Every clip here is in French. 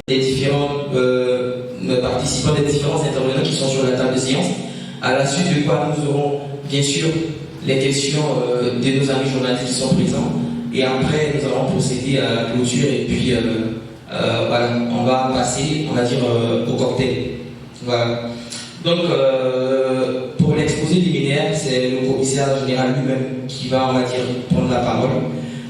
les différents participants, les différents intervenants qui sont sur la table de séance. À la suite de quoi nous aurons bien sûr les questions de nos amis journalistes qui sont présents. Et après, nous allons procéder à la clôture et puis voilà, on va passer, on va dire, au cocktail. Voilà. Donc, pour l'exposé liminaire, c'est le commissaire général lui-même qui va, on va dire, prendre la parole.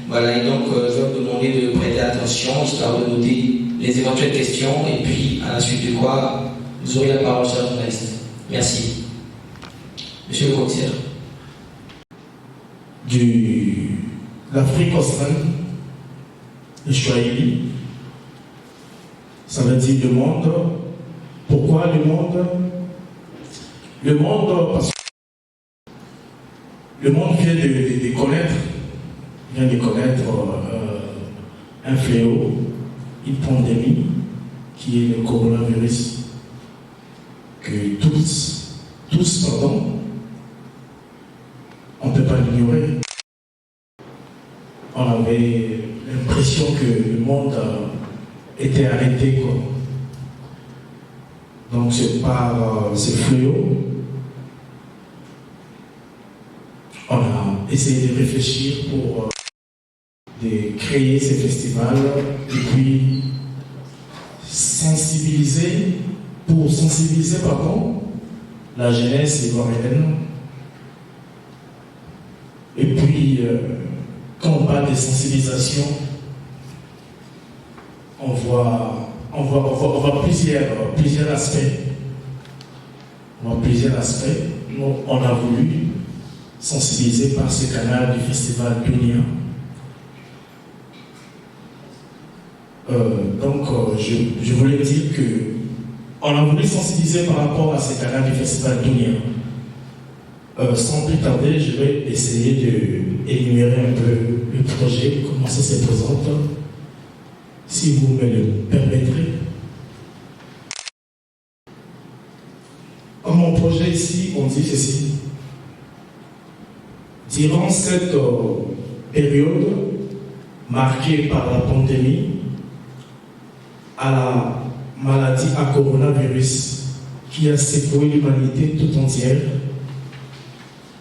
Voilà, et donc, je vais vous demander de prêter attention, histoire de noter les éventuelles questions, et puis, à la suite de quoi, vous aurez la parole, chers journalistes. Merci. Monsieur le commissaire. L'Afrique australe, le Swahili, ça veut dire le monde. Pourquoi le monde? Le monde, parce que le monde vient de connaître un fléau, une pandémie, qui est le coronavirus, que tous, pardon, on ne peut pas l'ignorer. On avait l'impression que le monde était arrêté, quoi. Donc c'est par ce fléau, on a essayé de réfléchir pour de créer ces festivals et puis sensibiliser la jeunesse ivoirienne. Et puis quand on parle de sensibilisation, on voit plusieurs aspects. Nous, on a voulu sensibiliser par ce canal du festival Dunia. Je voulais dire que on a voulu sensibiliser par rapport à ce canal du festival Dunia. Sans plus tarder, je vais essayer d'énumérer un peu le projet, comment ça se présente, si vous me le permettrez. Dans mon projet ici, on dit ceci. Durant cette période marquée par la pandémie, à la maladie à coronavirus qui a secoué l'humanité tout entière,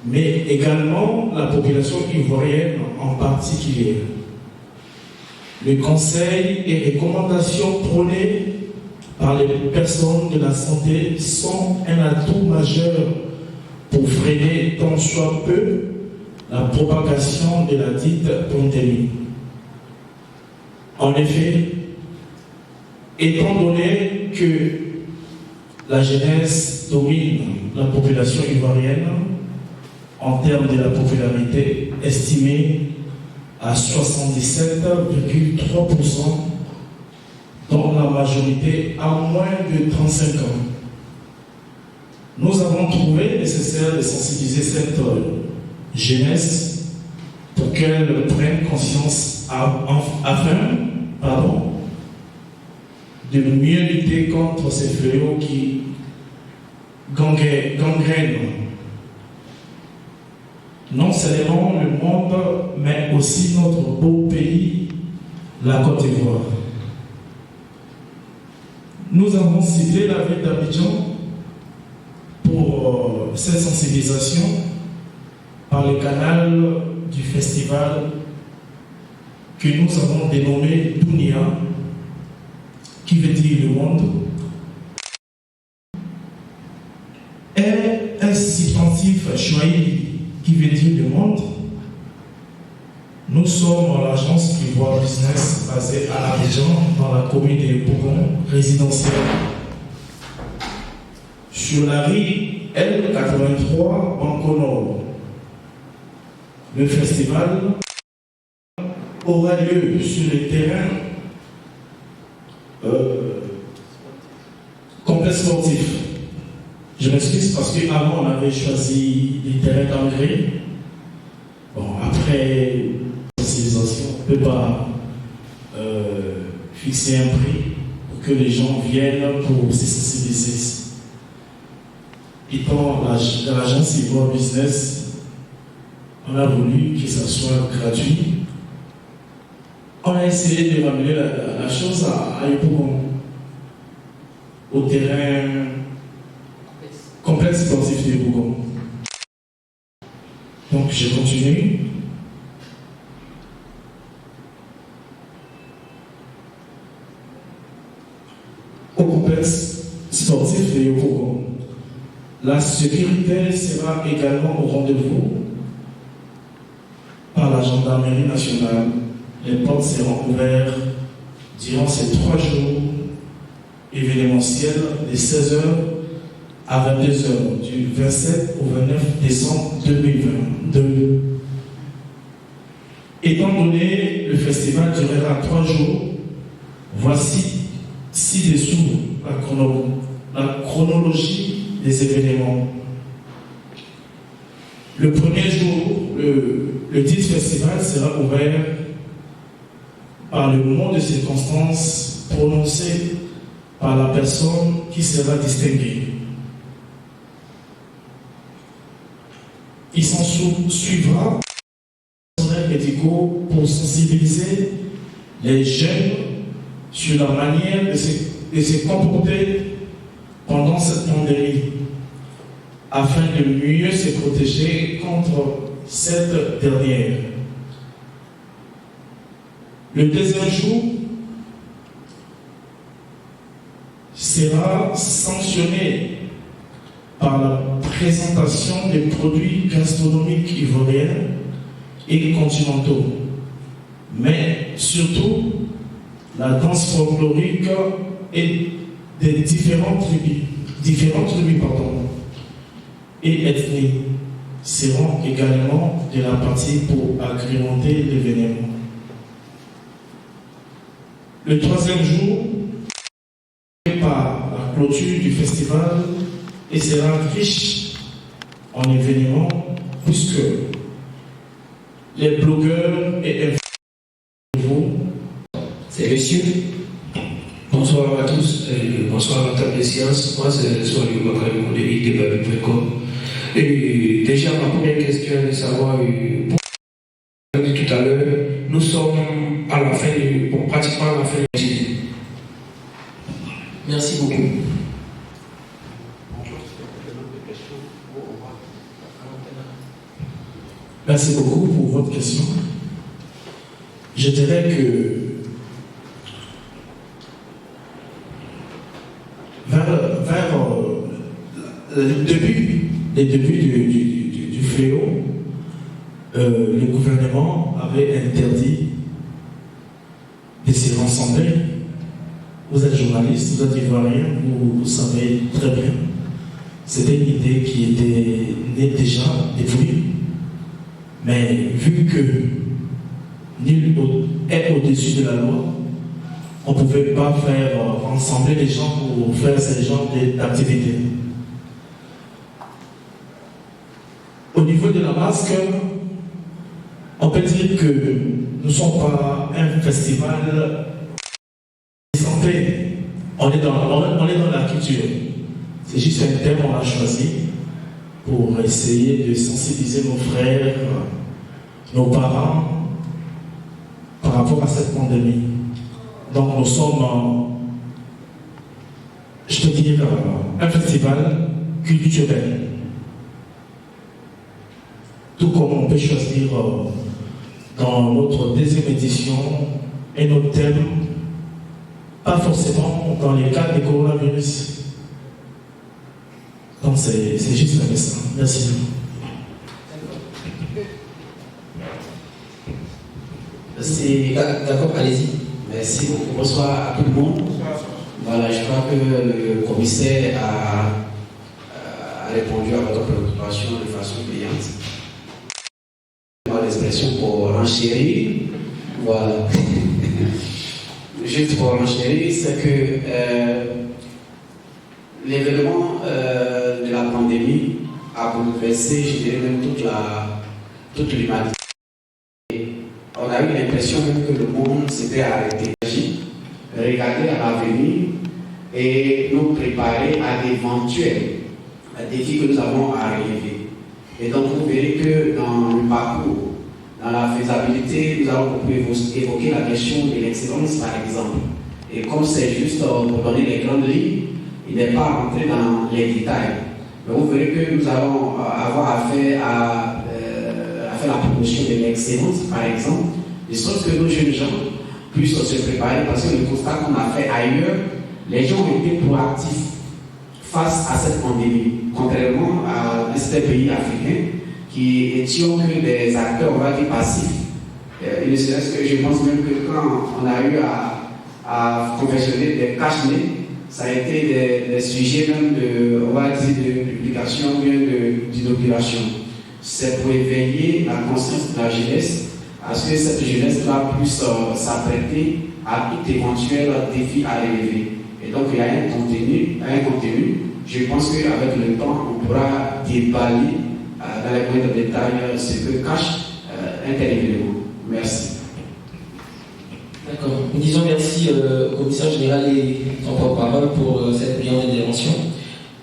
mais également la population ivoirienne en particulier. Les conseils et recommandations prônées par les personnes de la santé sont un atout majeur pour freiner tant soit peu la propagation de la dite pandémie. En effet, étant donné que la jeunesse domine la population ivoirienne en termes de la popularité estimée à 77,3%, dont la majorité a moins de 35 ans. Nous avons trouvé nécessaire de sensibiliser cette jeunesse pour qu'elle prenne conscience afin de mieux lutter contre ces fléaux qui gangrènent non seulement le monde, mais aussi notre beau pays, la Côte d'Ivoire. Nous avons ciblé la ville d'Abidjan pour cette sensibilisation par le canal du festival que nous avons dénommé Dunia, qui veut dire le monde, et un substantif Swahili qui veut dire le monde. Nous sommes l'agence Ivoire Business basée à Abidjan, dans la commune de Bougon, résidentielle. Sur la rue L83, Banco Nord. Le festival aura lieu sur les terrains complexe sportif. Je m'excuse parce qu'avant on avait choisi des terrains d'engrais. Bon, après sensibilisation, on ne peut pas fixer un prix pour que les gens viennent pour se sensibiliser. Étant l'agence Ivoire Business, on a voulu que ça soit gratuit. On a essayé de ramener la chose à Yopougon. au terrain complexe sportif de Bougon. Donc je continue. Au complexe sportif de Yopougon. La sécurité sera également au rendez-vous par la gendarmerie nationale. Les portes seront ouvertes durant ces 3 jours événementiels de 16h à 22h du 27 au 29 décembre 2022. Étant donné le festival durera 3 jours, voici ci-dessous la chronologie des événements. Le premier jour, le dit festival sera ouvert par le mot de circonstance prononcé par la personne qui sera distinguée. Il s'en suivra médicaux pour sensibiliser les jeunes sur la manière de se comporter pendant cette pandémie, afin de mieux se protéger contre cette dernière. Le deuxième jour sera sanctionné par la présentation des produits gastronomiques ivoiriens et continentaux, mais surtout la danse folklorique et des différentes tribus et ethnies seront également de la partie pour agrémenter l'événement. Le troisième jour, par la clôture du festival, et sera riche en événements puisque les blogueurs et influenceurs. C'est monsieur. Bonsoir à tous, bonsoir à la table de sciences. Moi, c'est Soalio Makarimo de ITBABI.com. Et déjà, ma première question est de savoir, pour tout à l'heure, nous sommes à la fin pratiquement à la fin du journée. Merci beaucoup. Merci beaucoup pour votre question. Je dirais que vers les débuts du fléau, le gouvernement avait interdit de se rassembler. Vous êtes journaliste, vous êtes ivoirien, vous savez très bien. C'était une idée qui était née déjà depuis. Mais vu que nul est au-dessus de la loi, on ne pouvait pas faire rassembler les gens pour faire ce genre d'activités. Au niveau de la masque, on peut dire que nous ne sommes pas un festival de santé. On est dans la culture. C'est juste un thème qu'on a choisi pour essayer de sensibiliser nos frères, nos parents par rapport à cette pandémie. Donc nous sommes, je peux dire, un festival culturel. Tout comme on peut choisir dans notre deuxième édition et notre thème, pas forcément dans les cas du coronavirus. Donc c'est juste un message. Merci. D'accord, allez-y. Merci beaucoup. Bonsoir à tout le monde. Voilà, je crois que le commissaire a répondu à votre préoccupation de façon brillante. L'expression pour renchérir. Voilà. Juste pour renchérir, c'est que l'événement de la pandémie a bouleversé, je dirais même toute l'humanité. On a eu l'impression même que le monde s'était arrêté. Regarder à l'avenir et nous préparer à d'éventuels défis que nous avons à relever. Et donc vous verrez que dans le parcours, dans la faisabilité, nous avons beaucoup évoqué la question de l'excellence par exemple. Et comme c'est juste pour donner les grandes lignes, il n'est pas rentré dans les détails. Mais vous verrez que nous allons avoir affaire à faire la promotion de l'excellence, par exemple, de sorte que nos jeunes gens puissent se préparer, parce que le constat qu'on a fait ailleurs, les gens ont été proactifs face à cette pandémie, contrairement à certains pays africains qui étions que des acteurs, on va dire, passifs. Il ne serait-ce que je pense même que quand on a eu à confectionner des cache-nez, ça a été des sujets même de, on va dire, de publication ou bien d'inoculation. C'est pour éveiller la conscience de la jeunesse, à ce que cette jeunesse-là puisse s'apprêter à tout éventuel défi à relever. Et donc il y a un contenu. Je pense qu'avec le temps, on pourra déballer dans les moindres détails ce que cache un tel événement. Merci. D'accord. Nous disons merci au commissaire général et son porte-parole pour cette brillante intervention.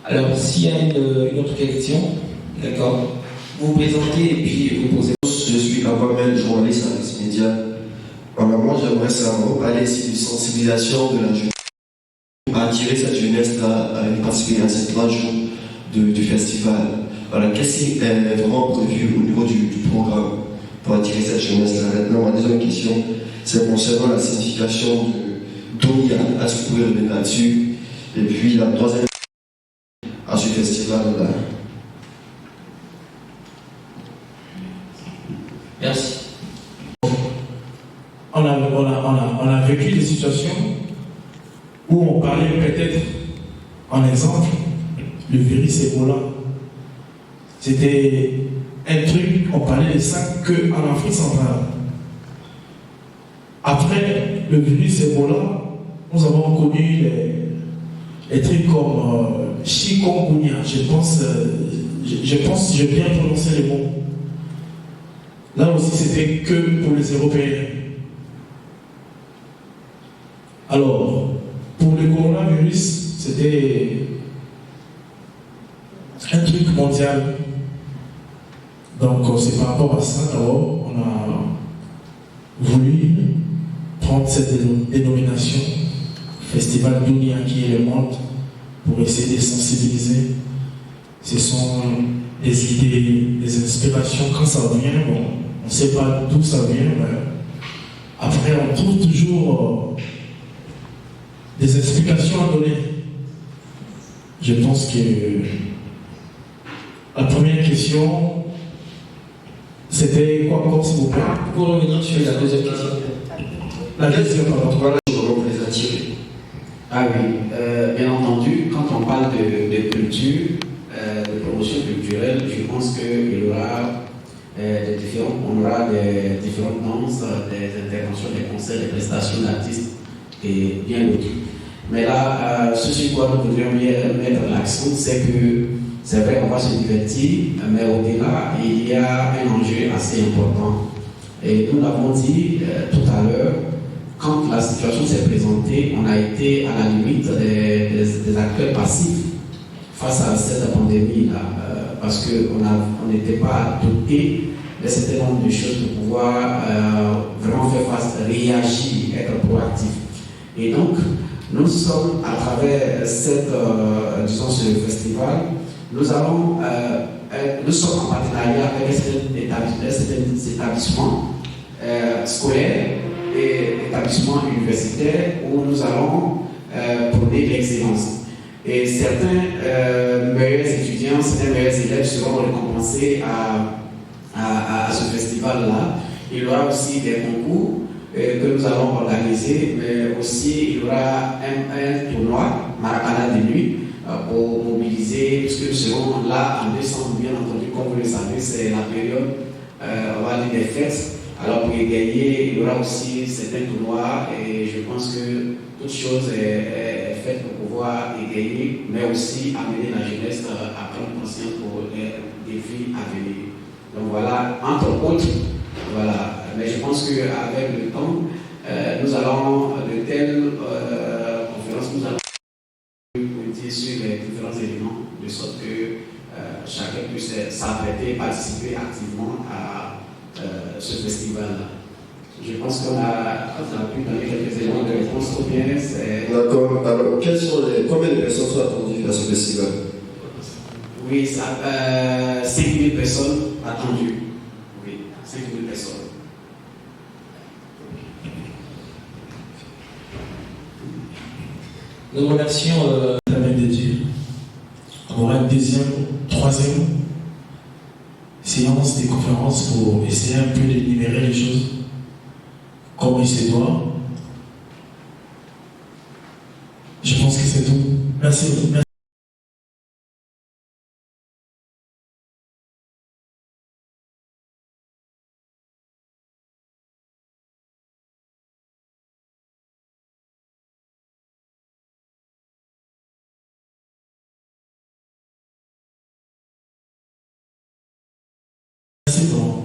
Alors, s'il y a une autre question, d'accord, vous vous présentez et puis vous posez. Je suis Avamel, journaliste à Mix Média. Moi, j'aimerais savoir parler ici de sensibilisation de la jeunesse, à attirer cette jeunesse-là à participer à ces 3 jours du festival. Voilà, qu'est-ce qui est vraiment prévu au niveau du programme pour attirer cette jeunesse-là? Maintenant, ma deuxième question, c'est concernant la signification de Donia. Est-ce que vous pouvez revenir là-dessus? Et puis la troisième à ce festival-là. Merci. On a vécu des situations où on parlait peut-être, en exemple, le virus Ebola. C'était un truc, on parlait de ça qu'en Afrique centrale. Après le virus Ebola, nous avons connu les trucs comme chikungunya. Je pense que j'ai bien prononcé les mots. Là aussi, c'était que pour les Européens. Alors, pour le coronavirus, c'était un truc mondial. Donc, c'est par rapport à ça, d'abord, on a voulu prendre cette dénomination, Festival Dunia, qui est le monde, pour essayer de sensibiliser. Ce sont des idées, des inspirations. Quand ça vient, bon, on ne sait pas d'où ça vient, mais après, on trouve toujours des explications à donner. Je pense que la première question, c'était quoi encore, s'il vous plaît? Pour revenir sur la deuxième question. La deuxième, pardon. Voilà, je vais les attirer. Ah oui, bien entendu, quand on parle de culture, de promotion culturelle, je pense qu'il y aura on aura des différentes danses, des interventions, des concerts, des prestations d'artistes et bien d'autres. Mais là, ce sur quoi nous voudrions bien mettre l'accent, c'est que c'est vrai qu'on va se divertir, mais au-delà, il y a un enjeu assez important. Et nous l'avons dit tout à l'heure, quand la situation s'est présentée, on a été à la limite des acteurs passifs face à cette pandémie-là, parce qu'on n'était pas doté d'un certain nombre de choses pour pouvoir vraiment faire face, réagir, être proactif. Et donc, nous sommes, à travers ce festival, nous sommes en partenariat avec certains établissements scolaires et établissements universitaires où nous allons prôner l'excellence. Et certains meilleurs étudiants, certains meilleurs élèves seront récompensés à ce festival-là. Il y aura aussi des concours que nous allons organiser, mais aussi il y aura un tournoi, Maracana de nuit, pour mobiliser, puisque nous serons là en décembre, bien entendu, comme vous le savez, c'est la période on va dire des fêtes. Alors pour y gagner, il y aura aussi certains tournois et je pense que toute chose est faite pour pouvoir y gagner, mais aussi amener la jeunesse à prendre conscience pour les défis à venir. Donc voilà, entre autres, voilà. Mais je pense qu'avec le temps, nous allons de telles conférences, nous allons pointer sur les différents éléments, de sorte que chacun puisse s'apprêter, participer activement à ce festival-là. Je pense qu'on a pu donner quelques éléments de réponse ou bien c'est... D'accord. Alors, combien de personnes sont attendues à ce festival? Oui, 5 000 personnes attendues. Oui, 5 000 personnes. Nous remercions La main de Dieu. On aura une deuxième, troisième séance de conférence pour essayer un peu d'énumérer les choses comme il se doit. Je pense que c'est tout. Merci. Merci. Merci beaucoup.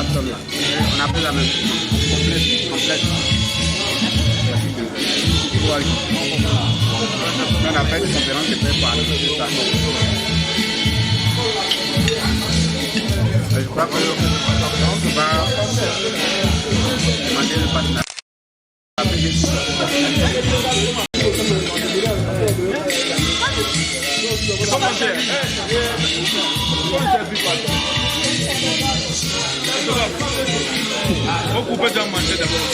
personnes là. On a pris la même complète. On a fait une conférence de presse par ça. Je crois que on va demander le partenariat. On coupe déjà manger d'abord.